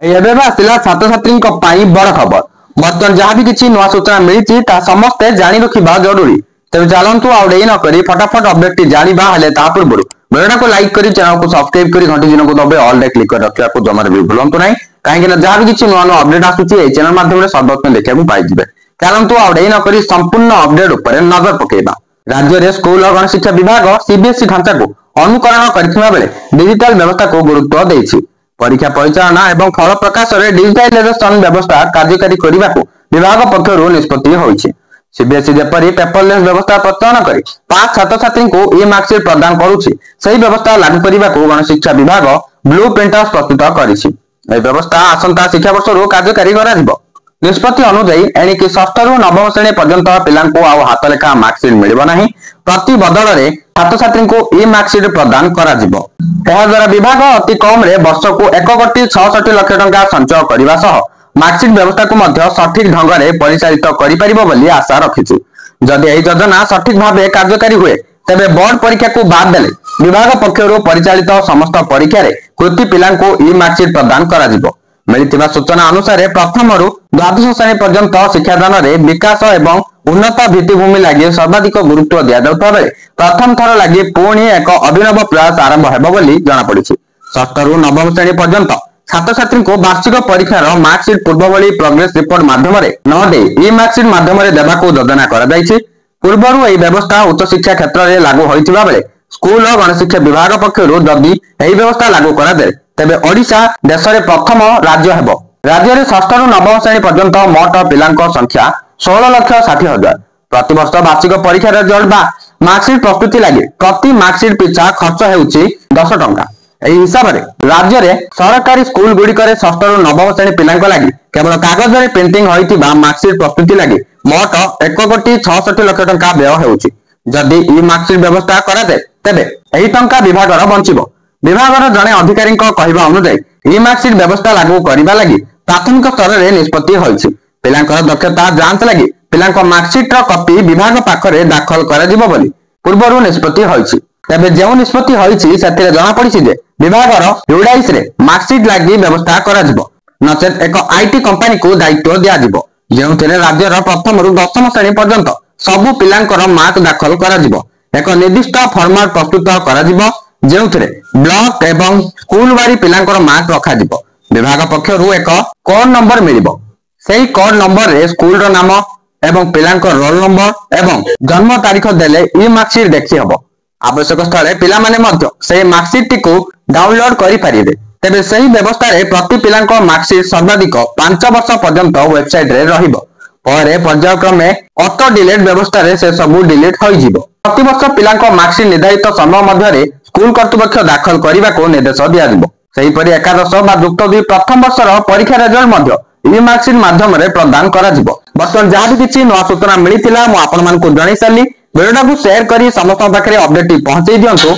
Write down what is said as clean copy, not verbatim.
ଏବେ ଆସିଲା ଛାତ୍ରଛାତ୍ରୀଙ୍କ ପାଇଁ ବଡ ଖବର। ବର୍ତ୍ତମାନ ଯାହା ବି କିଛି ନୂଆ ସୂଚନା ମିଳିଛି ତାହା ସମସ୍ତେ ଜାଣି ରଖିବା ଜରୁରୀ। ତେବେ ଚାଲନ୍ତୁ ଆଉ ଡେରି ନ କରି ଫଟାଫଟ ଅପଡେଟ ଜାଣିବା। ହେଲେ ତା ପୂର୍ବରୁ ଭିଡିଓକୁ ଲାଇକ୍ କରି ଚ୍ୟାନେଲକୁ ସବସ୍କ୍ରାଇବ କରି ଘଣ୍ଟି ଚିହ୍ନକୁ ଦବାଇ ଅଲ୍ ରେ କ୍ଲିକ୍ କରି ରଖିବାକୁ ଜମାରେ ବି ଭୁଲନ୍ତୁ ନାହିଁ, କାହିଁକି ନା ଯାହା ବି କିଛି ନୂଆ ନୂଆ ଅପଡେଟ ଆସୁଛି ଏହି ଚ୍ୟାନେଲ ମାଧ୍ୟମରେ ସର୍ବପ୍ରଥମେ ଦେଖିବାକୁ ପାଇଯିବେ। ଚାଲନ୍ତୁ ଆଉ ଡେରି ନ କରି ସମ୍ପୂର୍ଣ୍ଣ ଅପଡେଟ ଉପରେ ନଜର ପକେଇବା। ରାଜ୍ୟରେ ସ୍କୁଲ ଓ ଗଣଶିକ୍ଷା ବିଭାଗ ସିବିଏସ୍ଇ ଢାଞ୍ଚାକୁ ଅନୁକରଣ କରିଥିବା ବେଳେ ଡିଜିଟାଲ ବ୍ୟବସ୍ଥାକୁ ଗୁରୁତ୍ୱ ଦେଇଛି। ପରୀକ୍ଷା ପରିଚାଳନା ଏବଂ ଫଳ ପ୍ରକାଶରେ ଡିଜିଟାଇଜେସନ ବ୍ୟବସ୍ଥା କାର୍ଯ୍ୟକାରୀ କରିବାକୁ ବିଭାଗ ପକ୍ଷରୁ ନିଷ୍ପତ୍ତି ହୋଇଛି। ସିବିଏସ୍ଇ ଯେପରି ପେପରଲେସ୍ ବ୍ୟବସ୍ଥା ପ୍ରଚଳନ କରି ପାସ୍ ଛାତ୍ରଛାତ୍ରୀଙ୍କୁ ଇ ମାର୍କସିଟ୍ ପ୍ରଦାନ କରୁଛି, ସେହି ବ୍ୟବସ୍ଥା ଲାଗୁ କରିବାକୁ ଗଣଶିକ୍ଷା ବିଭାଗ ବ୍ଲୁ ପ୍ରିଣ୍ଟ ପ୍ରସ୍ତୁତ କରିଛି। ଏହି ବ୍ୟବସ୍ଥା ଆସନ୍ତା ଶିକ୍ଷାବର୍ଷରୁ କାର୍ଯ୍ୟକାରୀ କରାଯିବ। ନିଷ୍ପତ୍ତି ଅନୁଯାୟୀ ଏଣିକି ଷଷ୍ଠରୁ ନବମ ଶ୍ରେଣୀ ପର୍ଯ୍ୟନ୍ତ ପିଲାଙ୍କୁ ଆଉ ହାତଲେଖା ମାର୍କସିଟ୍ ମିଳିବ ନାହିଁ। ପ୍ରତି ବଦଳରେ ଛାତ୍ରଛାତ୍ରୀଙ୍କୁ ଇ ମାର୍କସିଟ୍ ପ୍ରଦାନ କରାଯିବ। ଏହାଦ୍ୱାରା ବିଭାଗ ଅତି କମରେ ବର୍ଷକୁ 1,66,00,000 ଟଙ୍କା ସଞ୍ଚୟ କରିବା ସହ ମାର୍କସିଟ୍ ବ୍ୟବସ୍ଥାକୁ ମଧ୍ୟ ସଠିକ ଢଙ୍ଗରେ ପରିଚାଳିତ କରିପାରିବ ବୋଲି ଆଶା ରଖିଛି। ଯଦି ଏହି ଯୋଜନା ସଠିକ ଭାବେ କାର୍ଯ୍ୟକାରୀ ହୁଏ, ତେବେ ବୋର୍ଡ ପରୀକ୍ଷାକୁ ବାଦ ଦେଲେ ବିଭାଗ ପକ୍ଷରୁ ପରିଚାଳିତ ସମସ୍ତ ପରୀକ୍ଷାରେ କୃତି ପିଲାଙ୍କୁ ଇ ମାର୍କସିଟ୍ ପ୍ରଦାନ କରାଯିବ। ମିଳିଥିବା ସୂଚନା ଅନୁସାରେ ପ୍ରଥମରୁ ଦ୍ୱାଦଶ ଶ୍ରେଣୀ ପର୍ଯ୍ୟନ୍ତ ଶିକ୍ଷାଦାନରେ ବିକାଶ ଏବଂ ଉନ୍ନତ ଭିତ୍ତିଭୂମି ଲାଗି ସର୍ବାଧିକ ଗୁରୁତ୍ୱ ଦିଆଯାଉଥିବା ବେଳେ ପ୍ରଥମ ଥର ଲାଗି ପୁଣି ଏକ ଅଭିନବ ପ୍ରୟାସ ଆରମ୍ଭ ହେବ ବୋଲି ଜଣାପଡିଛି। ଷଷ୍ଠରୁ ନବମ ଶ୍ରେଣୀ ପର୍ଯ୍ୟନ୍ତ ଛାତ୍ରଛାତ୍ରୀଙ୍କୁ ବାର୍ଷିକ ପରୀକ୍ଷାର ମାର୍କସିଟ୍ ପୂର୍ବଭଳି ପ୍ରୋଗ୍ରେସ ରିପୋର୍ଟ ମାଧ୍ୟମରେ ନ ଦେଇ ଇ ମାର୍କସିଟ୍ ମାଧ୍ୟମରେ ଦେବାକୁ ଯୋଜନା କରାଯାଇଛି। ପୂର୍ବରୁ ଏହି ବ୍ୟବସ୍ଥା ଉଚ୍ଚଶିକ୍ଷା କ୍ଷେତ୍ରରେ ଲାଗୁ ହୋଇଥିବା ବେଳେ ସ୍କୁଲ ଓ ଗଣଶିକ୍ଷା ବିଭାଗ ପକ୍ଷରୁ ଯଦି ଏହି ବ୍ୟବସ୍ଥା ଲାଗୁ କରାଯାଏ, ତେବେ ଓଡ଼ିଶା ଦେଶରେ ପ୍ରଥମ ରାଜ୍ୟ ହେବ। ରାଜ୍ୟରେ ଷଷ୍ଠରୁ ନବମ ଶ୍ରେଣୀ ପର୍ଯ୍ୟନ୍ତ ମୋଟ ପିଲାଙ୍କ ସଂଖ୍ୟା 16,60,000। ପ୍ରତିବର୍ଷ ବାର୍ଷିକ ପରୀକ୍ଷା ରେଜଲ୍ଟ ବା ମାର୍କସିଟ୍ ପ୍ରସ୍ତୁତି ଲାଗି ପ୍ରତି ମାର୍କସିଟ୍ ପିଛା ଖର୍ଚ୍ଚ ହେଉଛି 10 ଟଙ୍କା। ଏହି ହିସାବରେ ରାଜ୍ୟରେ ସରକାରୀ ସ୍କୁଲ ଗୁଡିକରେ ଷଷ୍ଠରୁ ନବମ ଶ୍ରେଣୀ ପିଲାଙ୍କ ଲାଗି କେବଳ କାଗଜରେ ପ୍ରିଣ୍ଟିଂ ହୋଇଥିବା ମାର୍କସିଟ୍ ପ୍ରସ୍ତୁତି ଲାଗି ମୋଟ 1,66,00,000 ଟଙ୍କା ବ୍ୟୟ ହେଉଛି। ଯଦି ଇ ମାର୍କସିଟ୍ ବ୍ୟବସ୍ଥା କରାଯାଏ, ତେବେ ଏହି ଟଙ୍କା ବିଭାଗର ବଞ୍ଚିବ। ବିଭାଗର ଜଣେ ଅଧିକାରୀଙ୍କ କହିବା ଅନୁଯାୟୀ ଇ ମାର୍କସିଟ୍ ବ୍ୟବସ୍ଥା ଲାଗୁ କରିବା ଲାଗି ପ୍ରାଥମିକ ସ୍ତରରେ ନିଷ୍ପତ୍ତି ହୋଇଛି। ପିଲାଙ୍କର ଦକ୍ଷତା ଯାଞ୍ଚ ଲାଗି ପିଲାଙ୍କ ମାର୍କସିଟ୍ର କପି ବିଭାଗ ପାଖରେ ଦାଖଲ କରାଯିବ ବୋଲି ପୂର୍ବରୁ ନିଷ୍ପତ୍ତି ହୋଇଛି। ତେବେ ଯେଉଁ ନିଷ୍ପତ୍ତି ହୋଇଛି ସେଥିରେ ଜଣାପଡିଛି ଯେ ବିଭାଗର ୟୁଡାଇସରେ ମାର୍କସିଟ୍ ଲାଗି ବ୍ୟବସ୍ଥା କରାଯିବ, ନଚେତ୍ ଏକ ଆଇଟି କମ୍ପାନୀକୁ ଦାୟିତ୍ୱ ଦିଆଯିବ, ଯେଉଁଥିରେ ରାଜ୍ୟର ପ୍ରଥମରୁ ଦଶମ ଶ୍ରେଣୀ ପର୍ଯ୍ୟନ୍ତ ସବୁ ପିଲାଙ୍କର ମାର୍କ ଦାଖଲ କରାଯିବ। ଏକ ନିର୍ଦ୍ଦିଷ୍ଟ ଫର୍ମାଟ ପ୍ରସ୍ତୁତ କରାଯିବ, ଯେଉଁଥିରେ ବ୍ଲକ ଏବଂ ସ୍କୁଲ ବାରି ପିଲାଙ୍କର ମାର୍କ ରଖାଯିବ। ବିଭାଗ ପକ୍ଷରୁ ଏକ କୋଡ ନମ୍ବର ମିଳିବ। ସେହି କୋଡ ନମ୍ବରରେ ସ୍କୁଲର ନାମ ଏବଂ ପିଲାଙ୍କ ରୋଲ ନମ୍ବର ଏବଂ ଜନ୍ମ ତାରିଖ ଦେଲେ ଇ ମାର୍କସିଟ୍ ଦେଖି ହେବ। ଆବଶ୍ୟକ ସ୍ଥଳେ ପିଲାମାନେ ମଧ୍ୟ ସେହି ମାର୍କସିଟ୍ଟିକୁ ଡାଉନଲୋଡ କରିପାରିବେ। ତେବେ ସେହି ବ୍ୟବସ୍ଥାରେ ପ୍ରତି ପିଲାଙ୍କ ମାର୍କସିଟ୍ ସର୍ବାଧିକ 5 ବର୍ଷ ପର୍ଯ୍ୟନ୍ତ ୱେବସାଇଟରେ ରହିବ। ପରେ ପର୍ଯ୍ୟାୟକ୍ରମେ ଅଟୋ ଡିଲିଟ ବ୍ୟବସ୍ଥାରେ ସେ ସବୁ ଡିଲିଟ ହୋଇଯିବ। ପ୍ରତିବର୍ଷ ପିଲାଙ୍କ ମାର୍କସିଟ୍ ନିର୍ଦ୍ଧାରିତ ସମୟ ମଧ୍ୟରେ ସ୍କୁଲ କର୍ତ୍ତୃପକ୍ଷ ଦାଖଲ କରିବାକୁ ନିର୍ଦ୍ଦେଶ ଦିଆଯିବ। ସେହିପରି ଏକାଦଶ ବା ଯୁକ୍ତ 2 ପ୍ରଥମ ବର୍ଷର ପରୀକ୍ଷା ରେଜଲ୍ଟ ମଧ୍ୟ ଇ ମାର୍କସିଟ୍ ମାଧ୍ୟମରେ ପ୍ରଦାନ କରାଯିବ। ବର୍ତ୍ତମାନ ଯାହା ବି କିଛି ନୂଆ ସୂଚନା ମିଳିଥିଲା ମୁଁ ଆପଣମାନଙ୍କୁ ଜଣାଇ ସାରିଲି। ଭିଡିଓଟାକୁ ସେୟାର କରି ସମସ୍ତଙ୍କ ପାଖରେ ଅପଡେଟଟି ପହଞ୍ଚେଇ ଦିଅନ୍ତୁ।